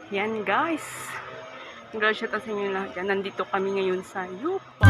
Yan guys. Congratulations sa inyo lahat yan. Nandito kami ngayon sa Yupa.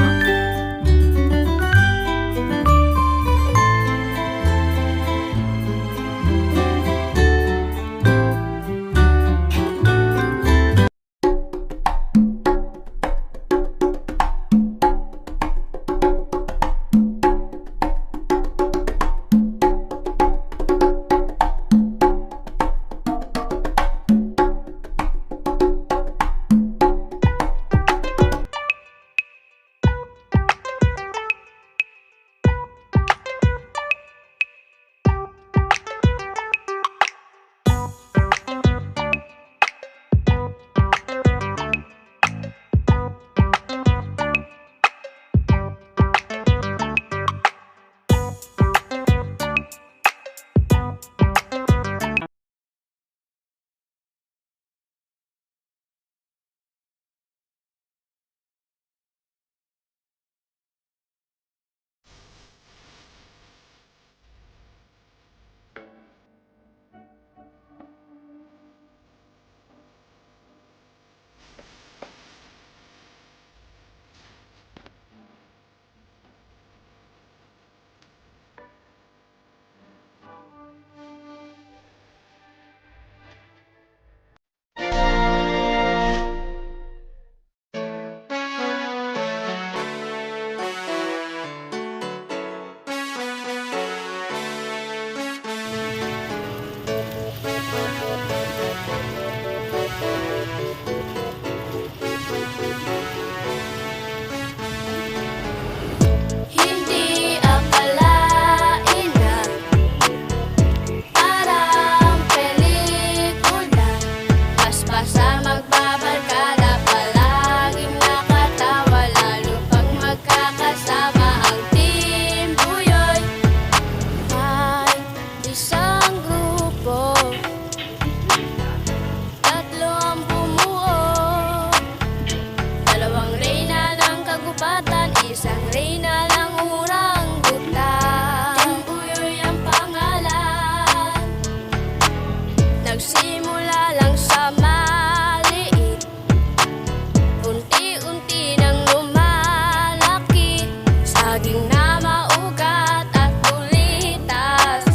Isang reyna ng oranggutan, Timbuyoy ang pangalan. Nagsimula lang sa maliit, unti-unti nang lumalaki. Saging na maugat at tulitas,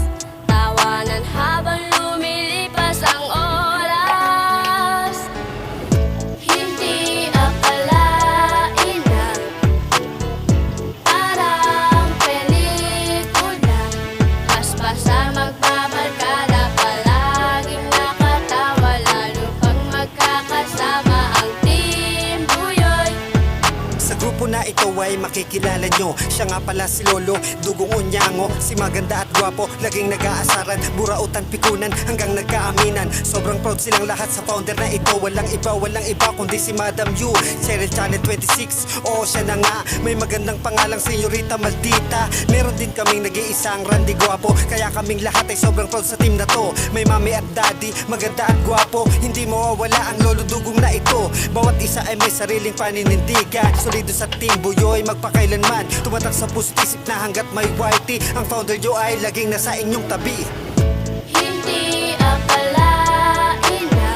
tawanan habang lumilipas ang oras. Hindi akalain na parang pelikula, paspasan magbabarkada, palaging nakatawa, lalo pag magkakasama ang Timbuyoy. Sa grupo na ito ay makikilala nyo, siya nga pala si Lolo, dugong unyango, si maganda at gwapo, laging nag-aasaran, burautan, pikunan, hanggang nagkaaminan. Sobrang proud silang lahat sa founder na ito, walang iba kundi si Madam Yu, Cheryl Channel 26. Oo, siya na nga, may magandang pangalang Senyorita Maldita. Meron din kaming nag-iisang Randy Gwapo, kaya kaming lahat ay sobrang proud sa team na to. May mami at daddy, maganda at gwapo, hindi mawawala ang lolo dugong na ito. Bawat isa ay may sariling paninindigan, solido sa Timbuyoy magpakailanman, tumatak sa puso't isip na hanggat may whitey, ang founder nyo ay laging nasa inyong tabi. Hindi akalain na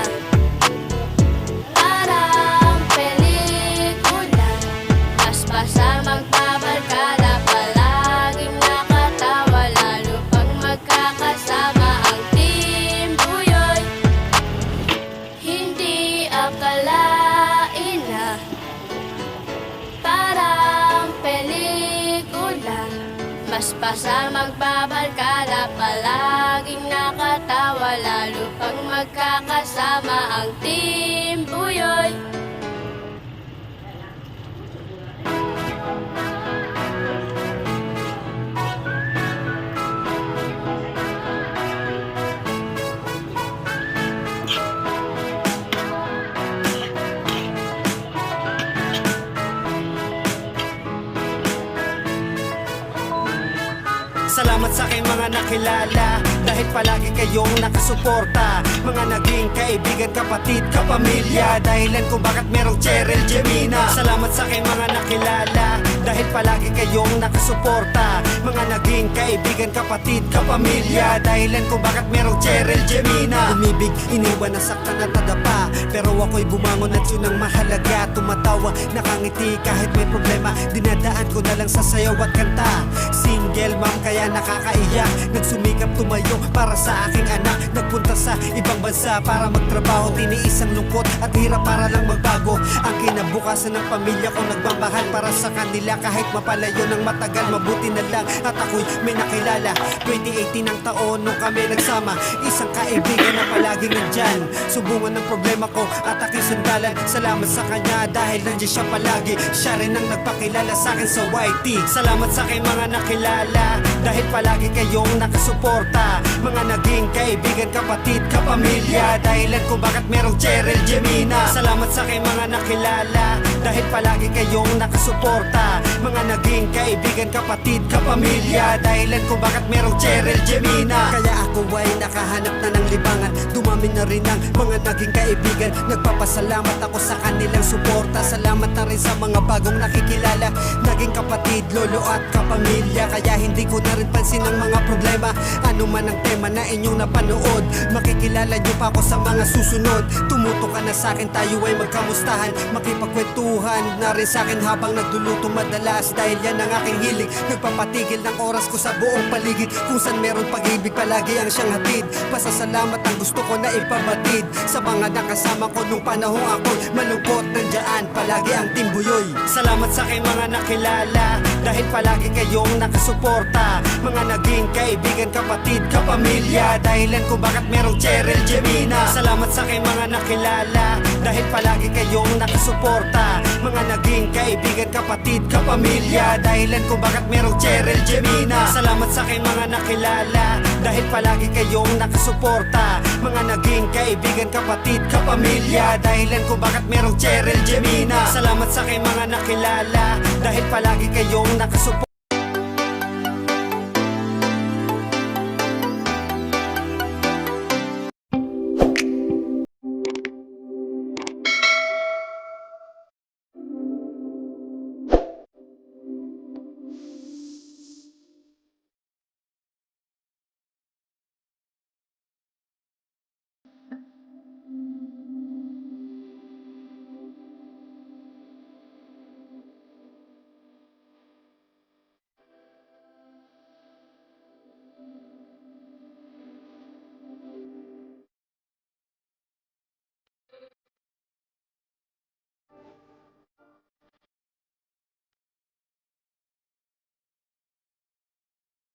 parang pelikula, paspasan magbabarkada, palaging nakatawa, lalo pag magkakasama ang Timbuyoy. Hindi akalain na parang pelikula, paspasan magbabarkada, palaging nakatawa, lalo pag magkakasama ang Timbuyoy. Salamat sa aking mga nakilala, dahil palagi kayong nakasuporta. Mga naging kaibigan, kapatid, kapamilya, dahilan kung bakit merong Cheryl Gemina. Salamat sa aking mga nakilala, dahil palagi kayong nakasuporta. Mga naging kaibigan, kapatid, kapamilya, dahilan kung bakit merong Cheryl Gemina. Umibig, iniwan, nasaktan at nadapa, Pero ako'y bumangon at yun ang mahalaga. Tumatawa, nakangiti kahit may problema. Dinadaan ko na lang sa sayaw at kanta. Single mom kaya nakakaiyak. Nagsumikap tumayo para sa aking anak. Nagpunta sa ibang bansa para magtrabaho. Tiniis ang lungkot at hirap para lang magbago. Ang kinabukasan ng pamilya ko nagmamahal para sa kanila. Kahit mapalayo ng matagal, mabuti na lang at ako'y may nakilala. 2018 ang taon nung kami nagsama. Isang kaibigan na palaging nandyan. Subungan ng problema ko at aking sandalan. Salamat sa kanya dahil nandiyan siya palagi. Siya rin ang nagpakilala sa akin sa YT. Salamat sa aking mga nakilala dahil palagi kayong nakasuporta. Mga naging kaibigan, kapatid, kapamilya. Dahilan kung bakit merong Cheryl Gemina. Salamat sa aking mga nakilala dahil palagi kayong nakasuporta. Mga naging kaibigan, kapatid, kapamilya. Dahilan kung bakit merong Cheryl Gemina. Kaya ako ay nakahanap na ng libangan. Dumami na rin ang mga naging kaibigan. Nagpapasalamat ako sa kanilang suporta. Salamat na rin sa mga bagong nakikilala. Naging kapatid, lolo at kapamilya. Kaya hindi ko na rin pansin ang mga problema. Ano man ang tema na inyong napanood, makikilala nyo pa ako sa mga susunod. Tumuto ka na sa akin, tayo ay magkamustahan. Makipagkwentuhan na rin sa akin habang nagluluto madalas. Dahil yan ang aking hilig, nagpapatigil ng oras ko sa buong paligid. Kung saan meron pag-ibig, palagi ang siyang hatid. Pasasalamat ang gusto ko na ipabatid sa mga nakasama ko nung panahong ako'y malungkot. Nandiyan palagi ang Team Buyoy. Salamat sa aking mga nakilala dahil palagi kayong nakasuporta. Mga naging kaibigan, kapatid, kapamilya. Dahilan kung bakit merong Cheryl Gemina. Salamat sa aking mga nakilala dahil palagi kayong nakasuporta. Mga naging kaibigan, kapatid, kapamilya. Dahilan kung bakit merong Cheryl Gemina. Salamat sa aking mga nakilala dahil palagi kayong nakasuporta. Mga naging kaibigan, kapatid, kapamilya. Dahilan kung bakit merong Cheryl Gemina. Salamat sa aking mga nakilala dahil palagi kayong nakasuporta.